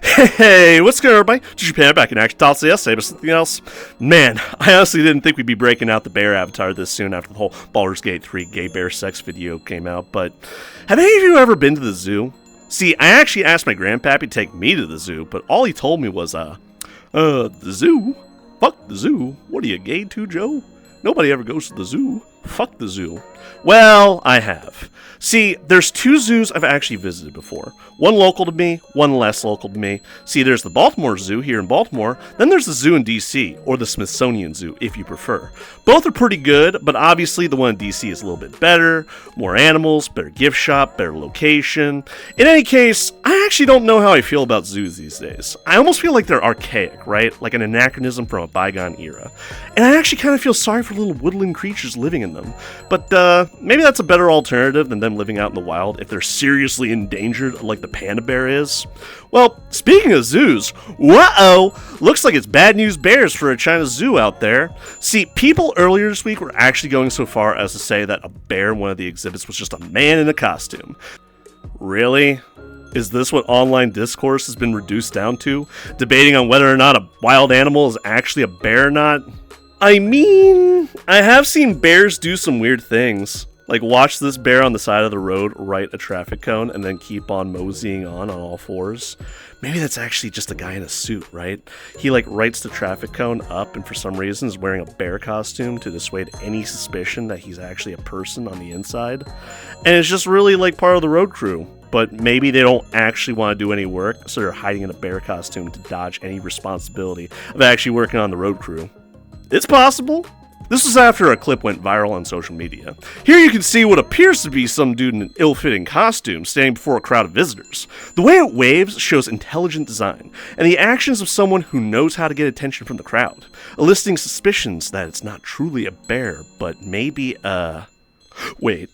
Hey, what's going on, everybody? Japan back in action. Toss yesterday, but something else. Man, I honestly didn't think we'd be breaking out the bear avatar this soon after the whole Baldur's Gate 3 gay bear sex video came out, but have any of you ever been to the zoo? See, I actually asked my grandpappy to take me to the zoo, but all he told me was, the zoo? Fuck the zoo. What are you, gay too, Joe? Nobody ever goes to the zoo. Fuck the zoo. Well, I have. See, there's two zoos I've actually visited before. One local to me, one less local to me. See, there's the Baltimore Zoo here in Baltimore, then there's the zoo in DC, or the Smithsonian Zoo, if you prefer. Both are pretty good, but obviously the one in DC is a little bit better, more animals, better gift shop, better location. In any case, I actually don't know how I feel about zoos these days. I almost feel like they're archaic, right? Like an anachronism from a bygone era. And I actually kind of feel sorry for little woodland creatures living in them. But maybe that's a better alternative than them living out in the wild if they're seriously endangered like the panda bear is. Well, speaking of zoos, looks like it's bad news bears for a China zoo out there. See, people earlier this week were actually going so far as to say that a bear in one of the exhibits was just a man in a costume. Really? Is this what online discourse has been reduced down to? Debating on whether or not a wild animal is actually a bear or not? I mean, I have seen bears do some weird things. Like watch this bear on the side of the road right a traffic cone and then keep on moseying on all fours. Maybe that's actually just a guy in a suit, right? He like rights the traffic cone up and for some reason is wearing a bear costume to dissuade any suspicion that he's actually a person on the inside. And it's just really like part of the road crew. But maybe they don't actually want to do any work, so they're hiding in a bear costume to dodge any responsibility of actually working on the road crew. It's possible. This was after a clip went viral on social media. Here you can see what appears to be some dude in an ill-fitting costume standing before a crowd of visitors. The way it waves shows intelligent design, and the actions of someone who knows how to get attention from the crowd, eliciting suspicions that it's not truly a bear, but maybe Wait.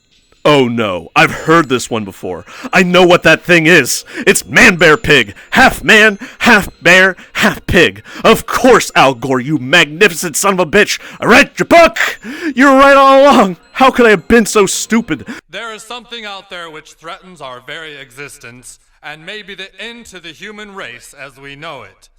Oh no, I've heard this one before. I know what that thing is. It's man-bear pig. Half man, half bear, half pig. Of course, Al Gore, you magnificent son of a bitch. I read your book. You were right all along. How could I have been so stupid? There is something out there which threatens our very existence, and may be the end to the human race as we know it.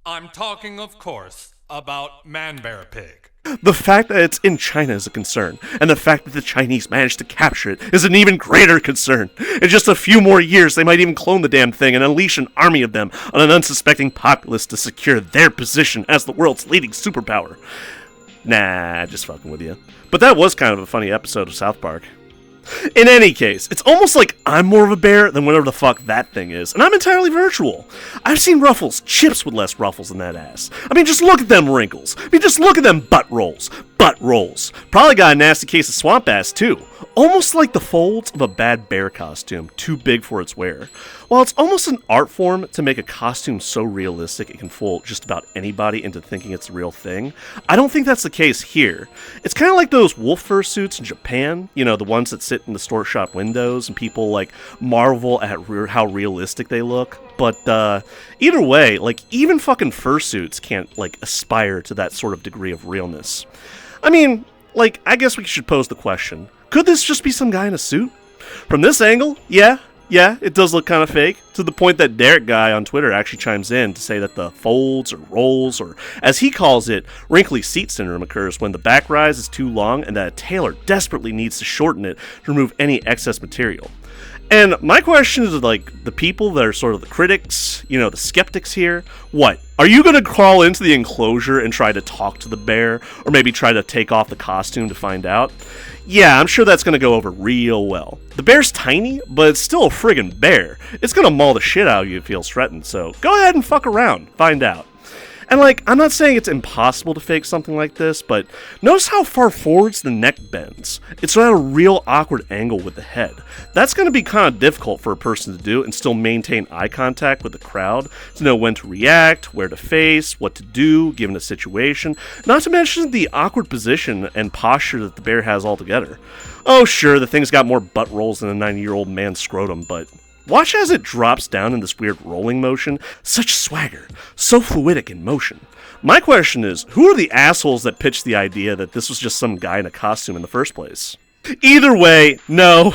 I'm talking, of course, about man-bear pig. The fact that it's in China is a concern, and the fact that the Chinese managed to capture it is an even greater concern. In just a few more years, they might even clone the damn thing and unleash an army of them on an unsuspecting populace to secure their position as the world's leading superpower. Nah, just fucking with you. But that was kind of a funny episode of South Park. In any case, it's almost like I'm more of a bear than whatever the fuck that thing is, and I'm entirely virtual. I've seen ruffles, chips with less ruffles than that ass. I mean, just look at them wrinkles. I mean, just look at them butt rolls. Butt rolls. Probably got a nasty case of swamp ass, too. Almost like the folds of a bad bear costume, too big for its wear. While it's almost an art form to make a costume so realistic it can fool just about anybody into thinking it's a real thing, I don't think that's the case here. It's kind of like those wolf fursuits in Japan, you know, the ones that sit in the store shop windows and people like marvel at how realistic they look. But either way, like even fucking fursuits can't like aspire to that sort of degree of realness. I mean, like, I guess we should pose the question, could this just be some guy in a suit? From this angle, yeah, it does look kind of fake, to the point that Derek guy on Twitter actually chimes in to say that the folds or rolls, or as he calls it, wrinkly seat syndrome occurs when the back rise is too long and that a tailor desperately needs to shorten it to remove any excess material. And my question is, like, the people that are sort of the critics, you know, the skeptics here, what? Are you going to crawl into the enclosure and try to talk to the bear, or maybe try to take off the costume to find out? Yeah, I'm sure that's going to go over real well. The bear's tiny, but it's still a friggin' bear. It's going to maul the shit out of you if it feels threatened, so go ahead and fuck around, find out. And like, I'm not saying it's impossible to fake something like this, but notice how far forwards the neck bends. It's at a real awkward angle with the head. That's going to be kind of difficult for a person to do and still maintain eye contact with the crowd, to know when to react, where to face, what to do, given a situation, not to mention the awkward position and posture that the bear has altogether. Oh sure, the thing's got more butt rolls than a 90-year-old man's scrotum, but watch as it drops down in this weird rolling motion. Such swagger. So fluidic in motion. My question is, who are the assholes that pitched the idea that this was just some guy in a costume in the first place? Either way, no,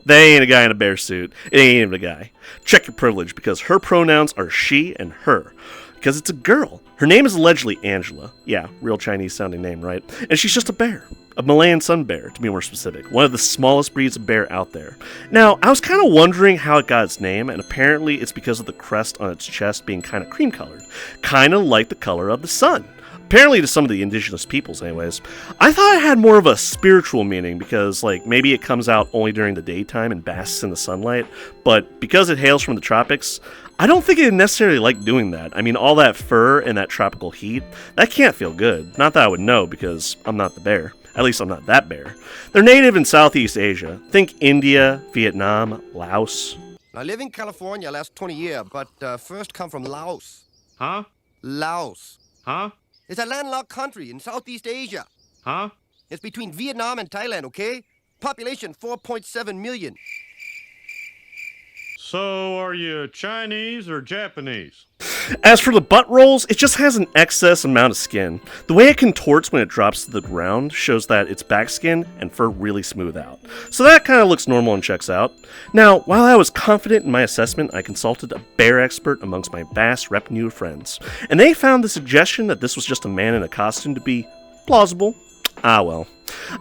they ain't a guy in a bear suit. It ain't even a guy. Check your privilege, because her pronouns are she and her. Because it's a girl. Her name is allegedly Angela. Yeah, real Chinese sounding name, right? And she's just a bear. A Malayan sun bear, to be more specific. One of the smallest breeds of bear out there. Now, I was kind of wondering how it got its name, and apparently it's because of the crest on its chest being kind of cream colored. Kind of like the color of the sun. Apparently to some of the indigenous peoples anyways. I thought it had more of a spiritual meaning because, like, maybe it comes out only during the daytime and basks in the sunlight, but because it hails from the tropics, I don't think it necessarily liked doing that. I mean, all that fur and that tropical heat, that can't feel good. Not that I would know because I'm not the bear. At least I'm not that bear. They're native in Southeast Asia. Think India, Vietnam, Laos. I live in California last 20 years, but first come from Laos. Huh? Laos. Huh? It's a landlocked country in Southeast Asia. Huh? It's between Vietnam and Thailand, okay? Population 4.7 million. So, are you Chinese or Japanese? As for the butt rolls, it just has an excess amount of skin. The way it contorts when it drops to the ground shows that its back skin and fur really smooth out. So that kind of looks normal and checks out. Now, while I was confident in my assessment, I consulted a bear expert amongst my vast retinue of friends, and they found the suggestion that this was just a man in a costume to be plausible. Ah well.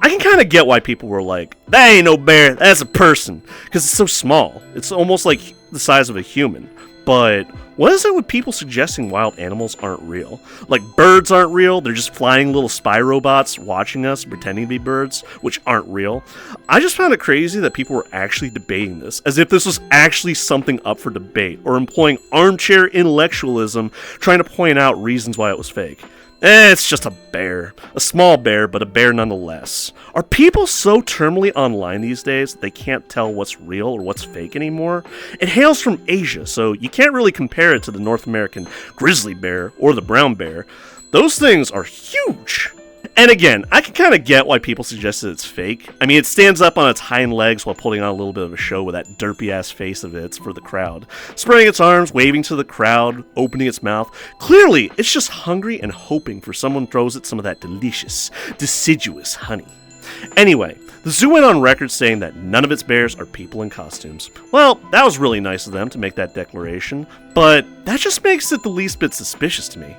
I can kind of get why people were like, that ain't no bear, that's a person, because it's so small. It's almost like the size of a human. But what is it with people suggesting wild animals aren't real? Like birds aren't real, they're just flying little spy robots watching us pretending to be birds, which aren't real. I just found it crazy that people were actually debating this, as if this was actually something up for debate, or employing armchair intellectualism trying to point out reasons why it was fake. It's just a bear. A small bear, but a bear nonetheless. Are people so terminally online these days that they can't tell what's real or what's fake anymore? It hails from Asia, so you can't really compare it to the North American grizzly bear or the brown bear. Those things are huge. And again, I can kind of get why people suggested it's fake. I mean, it stands up on its hind legs while putting on a little bit of a show with that derpy-ass face of its for the crowd. Spreading its arms, waving to the crowd, opening its mouth. Clearly, it's just hungry and hoping for someone throws it some of that delicious, deciduous honey. Anyway, the zoo went on record saying that none of its bears are people in costumes. Well, that was really nice of them to make that declaration, but that just makes it the least bit suspicious to me.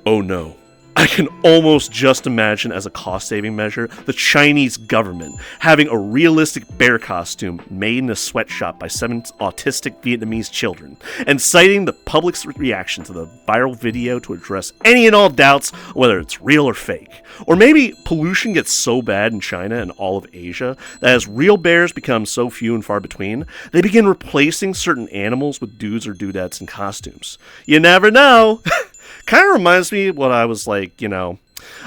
Oh no. I can almost just imagine, as a cost-saving measure, the Chinese government having a realistic bear costume made in a sweatshop by 7 autistic Vietnamese children, and citing the public's reaction to the viral video to address any and all doubts whether it's real or fake. Or maybe pollution gets so bad in China and all of Asia that as real bears become so few and far between, they begin replacing certain animals with dudes or dudettes in costumes. You never know! Kind of reminds me of what I was like,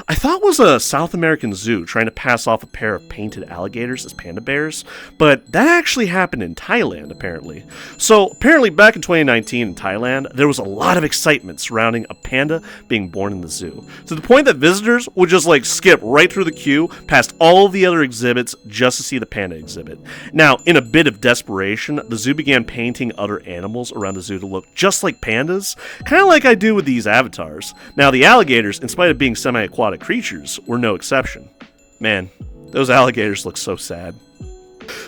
I thought was a South American zoo trying to pass off a pair of painted alligators as panda bears, but that actually happened in Thailand, apparently. So, apparently back in 2019 in Thailand, there was a lot of excitement surrounding a panda being born in the zoo, to the point that visitors would just skip right through the queue, past all of the other exhibits, just to see the panda exhibit. Now, in a bit of desperation, the zoo began painting other animals around the zoo to look just like pandas, kind of like I do with these avatars. Now, the alligators, in spite of being semi-aquatic creatures, were no exception. Man, those alligators look so sad.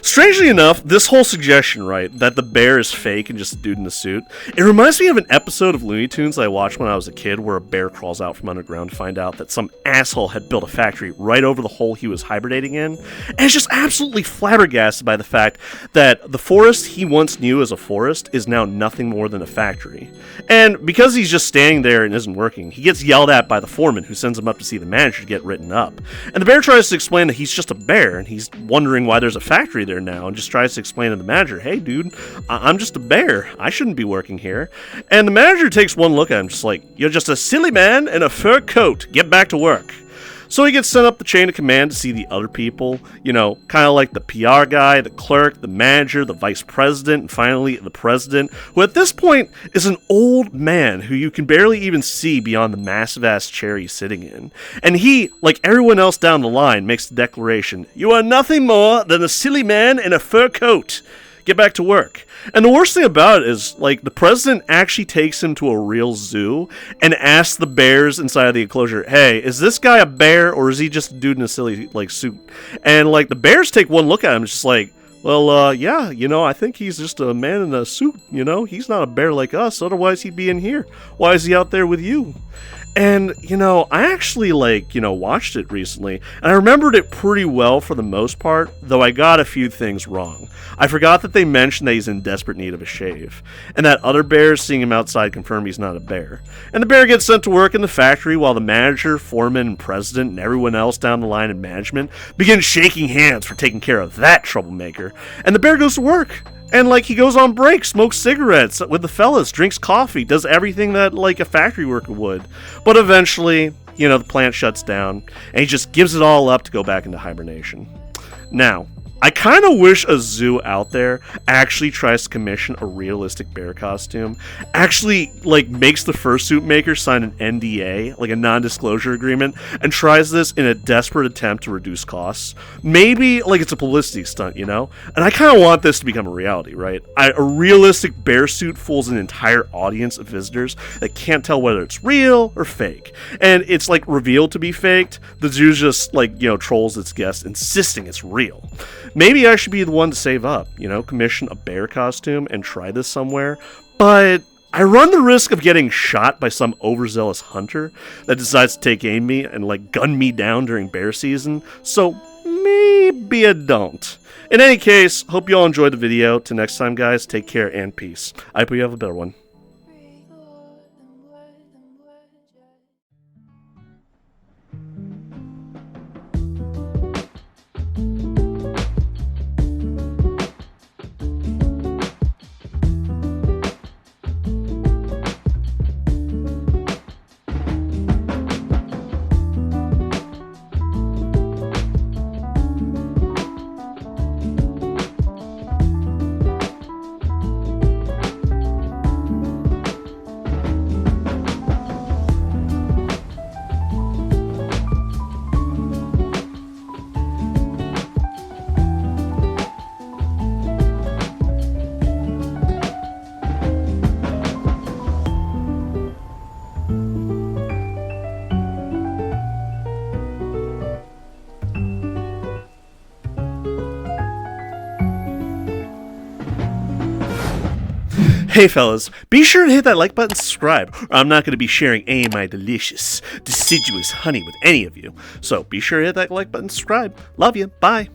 Strangely enough, this whole suggestion, right, that the bear is fake and just a dude in a suit, it reminds me of an episode of Looney Tunes I watched when I was a kid where a bear crawls out from underground to find out that some asshole had built a factory right over the hole he was hibernating in, and is just absolutely flabbergasted by the fact that the forest he once knew as a forest is now nothing more than a factory. And because he's just standing there and isn't working, he gets yelled at by the foreman who sends him up to see the manager to get written up. And the bear tries to explain that he's just a bear, and he's wondering why there's a factory there now, and just tries to explain to the manager, hey dude, I'm just a bear, I shouldn't be working here. And the manager takes one look at him, just like, you're just a silly man in a fur coat, get back to work. So he gets sent up the chain of command to see the other people, kind of like the PR guy, the clerk, the manager, the vice president, and finally the president, who at this point is an old man who you can barely even see beyond the massive-ass chair he's sitting in. And he, like everyone else down the line, makes the declaration, you are nothing more than a silly man in a fur coat. get back to work. And the worst thing about it is, like, the president actually takes him to a real zoo and asks the bears inside of the enclosure, hey, is this guy a bear or is he just a dude in a silly, like, suit? And, like, the bears take one look at him, it's just like, well, yeah, you know, I think he's just a man in a suit, you know? He's not a bear like us, otherwise he'd be in here. Why is he out there with you? And, you know, I actually, like, you know, watched it recently, and I remembered it pretty well for the most part, though I got a few things wrong. I forgot that they mentioned that he's in desperate need of a shave, and that other bears seeing him outside confirm he's not a bear. And the bear gets sent to work in the factory while the manager, foreman, and president, and everyone else down the line in management begin shaking hands for taking care of that troublemaker. And the bear goes to work. And, like, he goes on break, smokes cigarettes with the fellas, drinks coffee, does everything that, like, a factory worker would. But eventually, you know, the plant shuts down, and he just gives it all up to go back into hibernation. Now, I kind of wish a zoo out there actually tries to commission a realistic bear costume, actually, like, makes the fursuit maker sign an NDA, like a non-disclosure agreement, and tries this in a desperate attempt to reduce costs. Maybe, like, it's a publicity stunt, you know? And I kind of want this to become a reality, right? A realistic bear suit fools an entire audience of visitors that can't tell whether it's real or fake. And it's, like, revealed to be faked. The zoo just, like, you know, trolls its guests, insisting it's real. Maybe I should be the one to save up, you know, commission a bear costume and try this somewhere, but I run the risk of getting shot by some overzealous hunter that decides to take aim me and, like, gun me down during bear season, so maybe I don't. In any case, hope you all enjoyed the video. Till next time, guys, take care and peace. I hope you have a better one. Hey fellas, be sure to hit that like button and subscribe, or I'm not going to be sharing any of my delicious, deciduous honey with any of you. So be sure to hit that like button and subscribe. Love you. Bye.